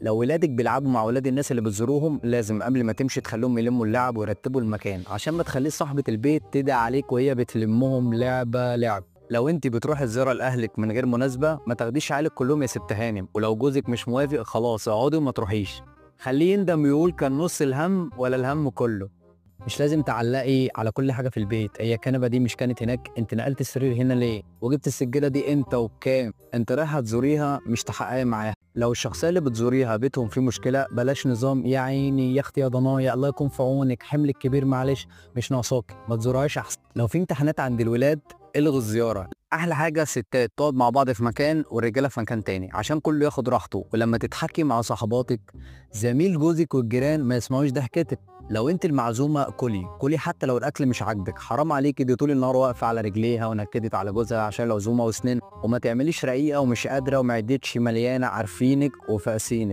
لو ولادك بيلعبوا مع ولاد الناس اللي بتزوروهم لازم قبل ما تمشي تخليهم يلموا اللعب ويرتبوا المكان عشان ما تخليش صاحبة البيت تدعي عليك وهي بتلمهم لعبة لعب. لو انت بتروحي الزيارة لاهلك من غير مناسبة ما تاخديش عيالك كلهم يا ست هانم، ولو جوزك مش موافق خلاص اقعدي وما تروحيش. خليه يندم ويقول كان نص الهم ولا الهم كله. مش لازم تعلقي على كل حاجة في البيت، هي الكنبة دي مش كانت هناك، انت نقلت السرير هنا ليه؟ وجبت السجادة دي امتى وبكام؟ انت رايحة تزوريها مش تحققي معاها. لو الشخصية اللي بتزوريها بيتهم فيه مشكلة بلاش نظام يا عيني يا اختي يا ضنايا الله يكون في عونك حملك كبير معلش مش ناقصاك، ما تزورهاش احسن. لو في امتحانات عند الولاد الغوا الزيارة. احلى حاجة الستات تقعد مع بعض في مكان والرجالة في مكان تاني عشان كله ياخد راحته، ولما تتحكي مع صحباتك زميل جوزك والجيران ما يسمعوش ضحكتك. لو انت المعزومه كلي حتى لو الاكل مش عاجبك، حرام عليكي دي طول النهار واقفه على رجليها ونكدت على جوزها عشان العزومه وسنين، وما تعمليش رقيقه ومش قادره ومعدتش مليانه عارفينك وفاسينك.